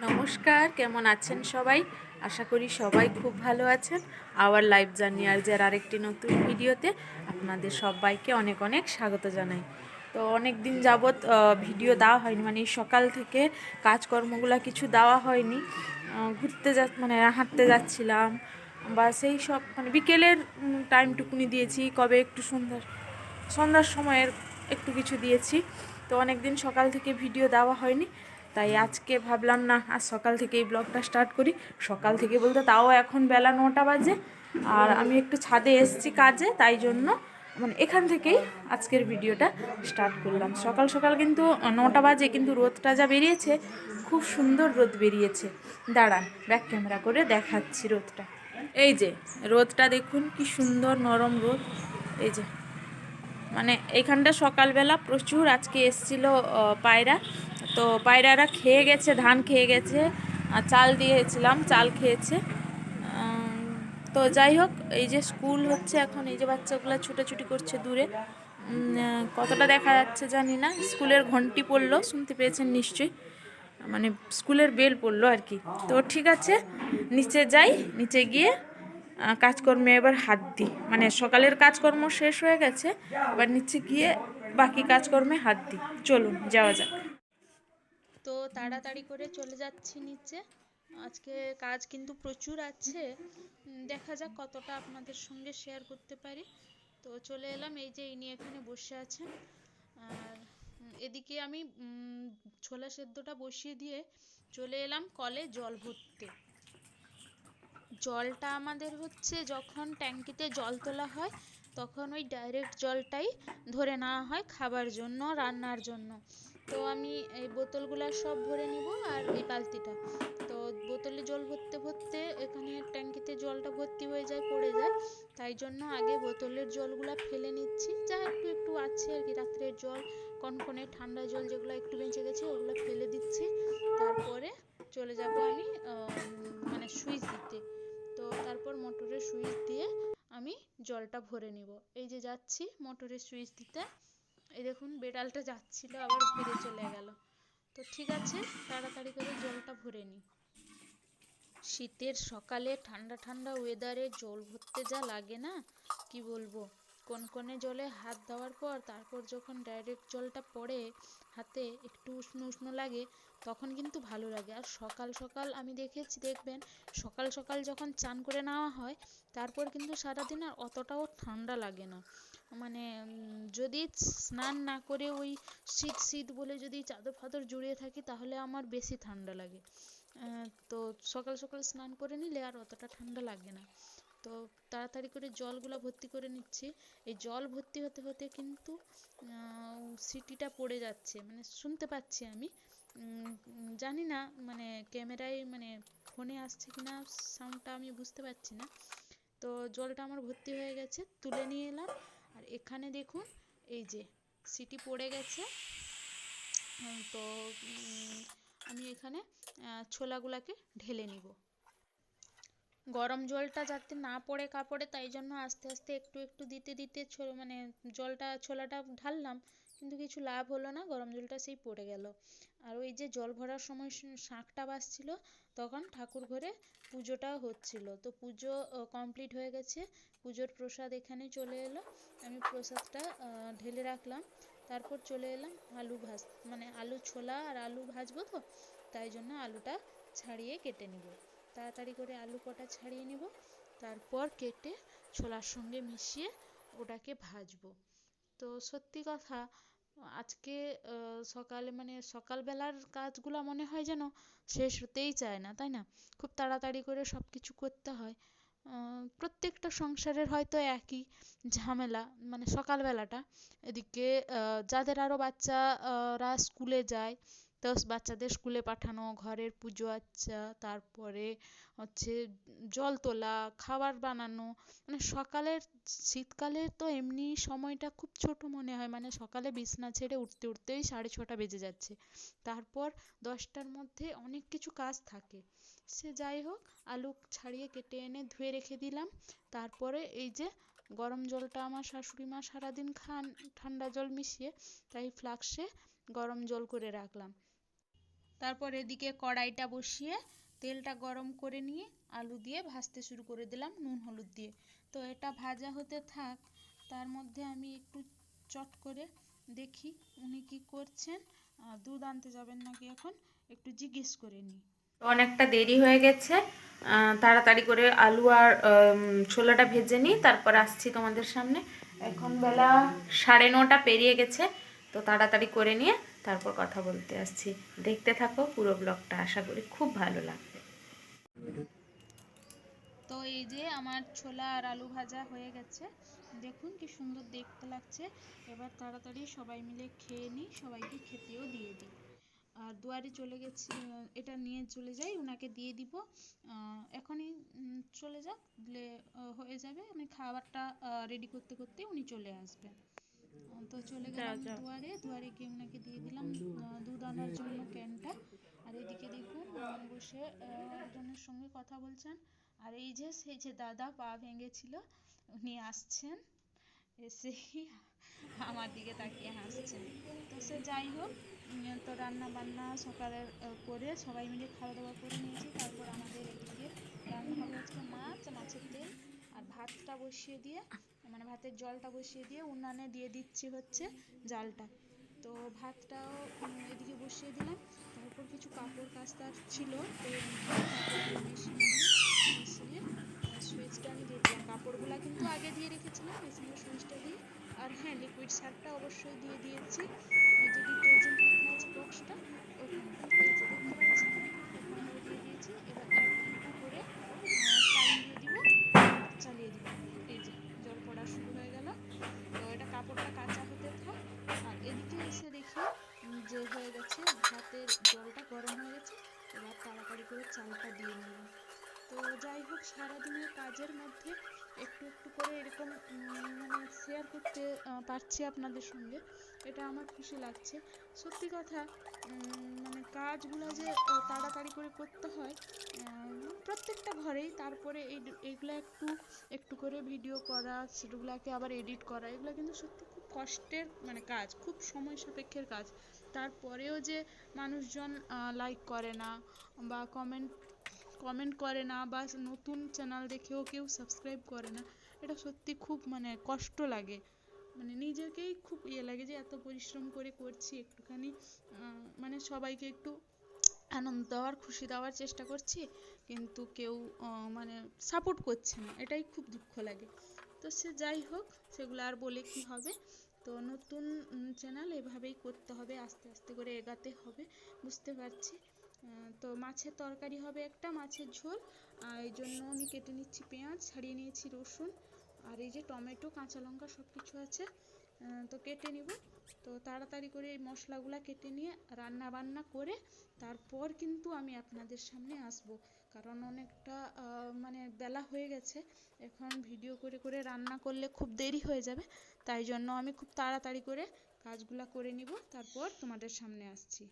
নমস্কার, কেমন আছেন সবাই? আশা করি সবাই খুব ভালো আছেন। আওয়ার লাইফ জার্নি আরজের আরেকটি নতুন ভিডিওতে আপনাদের সবাইকে অনেক অনেক স্বাগত জানাই। তো অনেক দিন যাবৎ ভিডিও দেওয়া হয়নি, মানে সকাল থেকে কাজকর্মগুলো কিছু দেওয়া হয়নি। মানে হাঁটতে যাচ্ছিলাম, বা সেই সব মানে বিকেলের টাইমটুকুনি দিয়েছি, কবে একটু সন্ধ্যার সময়ের একটু কিছু দিয়েছি। তো অনেক দিন সকাল থেকে ভিডিও দেওয়া হয়নি, তাই আজকে ভাবলাম না আজ সকাল থেকে এই ব্লগটা স্টার্ট করি। সকাল থেকে বলতে তাও এখন বেলা 9টা বাজে, আর আমি একটু ছাদে এসেছি কাজে, তাই জন্য মানে এখান থেকেই আজকের ভিডিওটা স্টার্ট করলাম। সকাল সকাল কিন্তু 9টা বাজে, কিন্তু রোদটা যা বেরিয়েছে, খুব সুন্দর রোদ বেরিয়েছে। দাঁড়ান, ব্যাক ক্যামেরা করে দেখাচ্ছি রোদটা। এই যে রোদটা দেখুন, কি সুন্দর নরম রোদ। এই যে মানে এইখানটা সকালবেলা প্রচুর আজকে এসছিল পায়রা। তো পায়রারা খেয়ে গেছে, ধান খেয়ে গেছে, আর চাল দিয়েছিলাম, চাল খেয়েছে। তো যাই হোক, এই যে স্কুল হচ্ছে এখন, এই যে বাচ্চাগুলো ছুটাছুটি করছে দূরে। কতটা দেখা যাচ্ছে জানি না। স্কুলের ঘন্টি পড়লো, শুনতে পেয়েছেন নিশ্চয়ই, মানে স্কুলের বেল পড়লো আর কি। তো ঠিক আছে, নিচে যাই, নিচে গিয়ে কাজকর্মে এবার হাত দিই। মানে সকালের কাজকর্ম শেষ হয়ে গেছে, এবার নিচে গিয়ে বাকি কাজকর্মে হাত দিই। চলুন যাওয়া যাক। তো তাড়াতাড়ি করে চলে যাচ্ছি নিচে। আজকে কাজ কিন্তু প্রচুর আছে, দেখা যাক কতটা আপনাদের সঙ্গে শেয়ার করতে পারি। তো চলে এলাম, এই যে ইনি এখানে বসে আছেন, আর এদিকে আমি ছোলা সেদ্ধটা বসিয়ে দিয়ে চলে এলাম কলে জল ভরতে। জলটা আমাদের হচ্ছে যখন ট্যাঙ্কিতে জল তোলা হয়, তখন ওই ডাইরেক্ট জলটাই ধরে নেওয়া হয় খাবার জন্য, রান্নার জন্য। তো আমি এই বোতলগুলো সব ভরে নিব, আর এই বালতিটা। তো বোতলে জল ভরতে ভরতে এখানে ট্যাঙ্কিতে জলটা ভর্তি হয়ে যায়, পড়ে যায়। তাই জন্য আগে বোতলের জলগুলা ফেলে নিচ্ছি, যা একটু একটু আছে আর কি, রাত্রের জল, কনকনে ঠান্ডা জল যেগুলো একটু বেঁচে গেছে ওগুলো ফেলে দিচ্ছি। তারপরে চলে যাব আমি মানে সুইচ দিতে। তো তারপর মোটরের সুইচ দিয়ে আমি জলটা ভরে নিব। এই যে যাচ্ছি মোটরের সুইচ দিতে। এই দেখুন, বেড়ালটা যাচ্ছিল, আবার ফিরে চলে গেল। তো ঠিক আছে, তাড়াতাড়ি করে জলটা ভরে নিই। শীতের সকালে ঠান্ডা ঠান্ডা ওয়েদারে জল ভরতে যা লাগে না, কি বলবো। কনকনে জলে হাত দেওয়ার পর তারপর যখন ডাইরেক্ট জলটা পড়ে হাতে, একটু উষ্ণ উষ্ণ লাগে, তখন কিন্তু ভালো লাগে। আর সকাল সকাল আমি দেখবেন, সকাল সকাল যখন চান করে নেওয়া হয়, তারপর কিন্তু সারাদিন আর অতটাও ঠান্ডা লাগে না। মানে যদি স্নান না করে ওই শীত শীত বলে যদি চাদর ফাদর জড়িয়ে থাকি, তাহলে আমার বেশি ঠান্ডা লাগে। তো সকাল সকাল স্নান করে নিলে আর অতটা ঠান্ডা লাগে না। তো তাড়াতাড়ি করে জলগুলো ভর্তি করে নিচ্ছি। এই জল ভর্তি হতে হতে কিন্তু সিটিটা পড়ে যাচ্ছে, মানে শুনতে পাচ্ছি আমি। জানি না মানে ক্যামেরায় মানে ফোনে আসছে কিনা সাউন্ডটা, আমি বুঝতে পারছি না। তো জলটা আমার ভর্তি হয়ে গেছে, তুলে নিয়ে এলাম। আর এখানে দেখুন, এই যে সিটি পড়ে গেছে। তো আমি এখানে ছোলাগুলাকে ঢেলে নিব। গরম জলটা যাতে না পড়ে কাপড়ে, তাই জন্য আস্তে আস্তে একটু একটু দিতে দিতে মানে ছোলাটা ঢাললাম, কিন্তু কিছু লাভ হলো না, গরম জলটা সেই পড়ে গেল। আর ওই যে জল ভরার সময় শাঁখটা বাজছিল, তখন ঠাকুর ঘরে পুজোটা হচ্ছিল। তো পুজো কমপ্লিট হয়ে গেছে, পুজোর প্রসাদ এখানে চলে এলো। আমি প্রসাদটা ঢেলে রাখলাম। তারপর চলে এলাম মানে আলু ছোলা আর আলু ভাজবো, তো তাই জন্য আলুটা ছাড়িয়ে কেটে নিব। তাড়াতাড়ি করে আলু কটা ছাড়িয়ে নিব, তারপর কেটে ছোলার সঙ্গে মিশিয়ে ওটাকে ভাজবো। তো সত্যি কথা, আজকে সকালে মানে সকালবেলার কাজগুলো মনে হয় যেন শেষ হতেই চায় না, তাই না? খুব তাড়াতাড়ি করে সব কিছু করতে হয়। প্রত্যেকটা সংসারের হয়তো একই ঝামেলা, মানে সকালবেলাটা। এদিকে যাদের আরও বাচ্চারা স্কুলে যায়, তো বাচ্চাদের স্কুলে পাঠানো, ঘরের পুজো আচ্চা, তারপরে হচ্ছে জল তোলা, খাবার বানানো, মানে সকালের, শীতকালে তো এমনি সময়টা খুব ছোট মনে হয়, মানে সকালে বিছানা ছেড়ে উঠতে উঠতেই 6:30 বেজে যাচ্ছে। তারপর 10টার মধ্যে অনেক কিছু কাজ থাকে। সে যাই হোক, আলু ছাড়িয়ে কেটে এনে ধুয়ে রেখে দিলাম। তারপরে এই যে গরম জলটা আমার শাশুড়ি মা সারাদিন খান ঠান্ডা জল মিশিয়ে, তাই ফ্লাক্সে গরম জল করে রাখলাম। তারপর এদিকে কড়াইটা বসিয়ে তেলটা গরম করে নিয়ে আলু দিয়ে ভাজতে শুরু করে দিলাম নুন হলুদ দিয়ে। তো এটা ভাজা হতে থাক, তার মধ্যে আমি একটু চট করে দেখি উনি কি করছেন। দুধ আনতে যাবেন নাকি এখন, একটু জিজ্ঞেস করে নিই। অনেকটা দেরি হয়ে গেছে, তাড়াতাড়ি করে আলু আর ছোলাটা ভেজে নিই, তারপর আসছি তোমাদের সামনে। এখন বেলা 9:30 পেরিয়ে গেছে, তো তাড়াতাড়ি করে নিয়ে তারপর কথা বলতে আসছি। দেখতে থাকো পুরো ব্লগটা, আশা করি খুব ভালো লাগবে। তো এই যে আমার ছোলা আর আলু ভাজা হয়ে গেছে, দেখুন কি সুন্দর দেখতে লাগছে। এবার তাড়াতাড়ি সবাই মিলে খেয়ে নিই, সবাইকে খেতেও দিয়ে দিই। আর দুয়ারে চলে গেছি, এটা নিয়ে চলে যাই, ওনাকে দিয়ে দিব। এখনই চলে যাক, দিলে হয়ে যাবে। আমি খাবারটা রেডি করতে করতে উনি চলে আসবেন। তো চলে গেলাম দুয়ারে, দুয়ারে গিয়ে ওনাকে দিয়ে দিলাম দুধ আনার জন্য ক্যানটা। আর এদিকে দেখুন নয়ন বসে একজনের সঙ্গে কথা বলছেন। আর এই যে সেই যে দাদা পা ভেঙেছিল, উনি আসছেন, এসেই আমার দিকে তাকিয়ে হাসছেন। তো সে যাই হোক, তো রান্না বান্না সকালের করে সবাই মিলে খাওয়া দাওয়া করে নিয়েছি। তারপর আমাদের এদিকে রান্না হবে আজকে মাছ, মাছের তেল আর ভাতটা বসিয়ে দিয়ে, মানে ভাতের জলটা বসিয়ে দিয়ে উনানে দিয়ে দিচ্ছি হচ্ছে জালটা। তো ভাতটাও এদিকে বসিয়ে দিলাম। তারপর কিছু কাপড় কাচতে ছিল, তো গিয়ে কাপড়গুলো মেশিনে দিয়ে, মেশিনের সুইচটা আমি দিয়ে দিলাম। কাপড়গুলো কিন্তু আগে দিয়ে রেখেছিলাম মেশিনের সুইচটা দিয়ে। আর হ্যাঁ, লিকুইড সার্ফটা অবশ্যই দিয়ে দিয়েছি, ওই যে ডিটারজেন্ট লেখা আছে বক্সটা ওখানটায়, এই যে দেখতে পাচ্ছেন ওখানটায় দিয়ে দিয়েছি। এবার 1 ঘন্টা করে টাইম দিয়ে দিব, আর চালিয়ে দিব। এই যে জল পড়া শুরু হয়ে গেল। তো এটা কাপড়টা কাঁচা হতে থাক। আর এদিকে এসে দেখি যে হয়ে গেছে, ভাতের জলটা গরম হয়ে গেছে। এবার তাড়াতাড়ি করে চালটা দিয়ে নিলাম। তো যাই হোক, সারাদিনের কাজের মধ্যে একটু একটু করে এরকম মানে শেয়ার করতে পারছি আপনাদের সঙ্গে, এটা আমার খুশি লাগছে। সত্যি কথা, মানে কাজগুলো যে তাড়াতাড়ি করে করতে হয় প্রত্যেকটা ঘরেই। তারপরে এইগুলো একটু একটু করে ভিডিও করা, সেগুলোকে আবার এডিট করা, এগুলো কিন্তু সত্যি খুব কষ্টের মানে কাজ, খুব সময় সাপেক্ষের কাজ। তারপরেও যে মানুষজন লাইক করে না বা কমেন্ট করে না, বা নতুন চ্যানেল দেখেও কেউ সাবস্ক্রাইব করে না, এটা সত্যি খুব মানে কষ্ট লাগে। মানে নিজেকেই খুব লাগে যে এত পরিশ্রম করে করছি, একটুখানি মানে সবাইকে একটু আনন্দ দেওয়ার, খুশি দেওয়ার চেষ্টা করছি, কিন্তু কেউ মানে সাপোর্ট করছে না, এটাই খুব দুঃখ লাগে। তো সে যাই হোক, সেগুলো আর বলে কি হবে। তো নতুন চ্যানেল এভাবেই করতে হবে, আস্তে আস্তে করে এগাতে হবে, বুঝতে পারছি। তো মাছের তরকারি হবে, একটা মাছের ঝোল। এই জন্য আমি কেটে নিচ্ছি পেঁয়াজ, ছাড়িয়ে নিয়েছি রসুন, আর এই যে টমেটো, কাঁচা লঙ্কা সব কিছু আছে, তো কেটে নিব। তো তাড়াতাড়ি করে এই মশলাগুলো কেটে নিয়ে রান্না বান্না করে তারপর কিন্তু আমি আপনাদের সামনে আসব। কারণ অনেকটা মানে বেলা হয়ে গেছে, এখন ভিডিও করে করে রান্না করলে খুব দেরি হয়ে যাবে। তাই জন্য আমি খুব তাড়াতাড়ি করে কাজগুলো করে নিব, তারপর তোমাদের সামনে আসছি।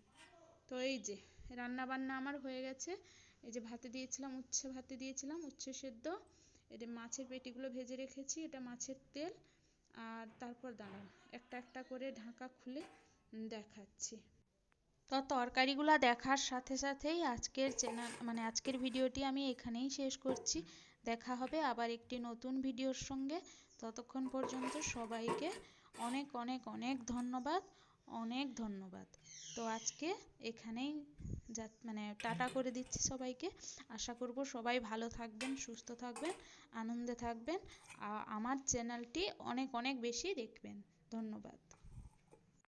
তো এই যে রান্না বান্না আমার হয়ে গেছে। এই যে ভাতে দিয়েছিলাম, উচ্ছে ভাতে দিয়েছিলাম, উচ্ছে সেদ্ধ। এটা মাছের পেটিগুলো ভেজে রেখেছি, এটা মাছের তেল। আর তারপর দাঁড়ান, একটা একটা করে ঢাকা খুলে দেখাচ্ছি। তো তরকারিগুলো দেখার সাথে সাথেই আজকের চ্যানেল মানে আজকের ভিডিওটি আমি এখানেই শেষ করছি। দেখা হবে আবার একটি নতুন ভিডিওর সঙ্গে। ততক্ষণ পর্যন্ত সবাইকে অনেক অনেক অনেক ধন্যবাদ, অনেক ধন্যবাদ। তো আজকে এখানেই মানে টাটা করে দিচ্ছি সবাইকে। আশা করব সবাই ভালো থাকবেন, সুস্থ থাকবেন, আনন্দে থাকবেন, আমার চ্যানেলটি অনেক অনেক বেশি দেখবেন। ধন্যবাদ।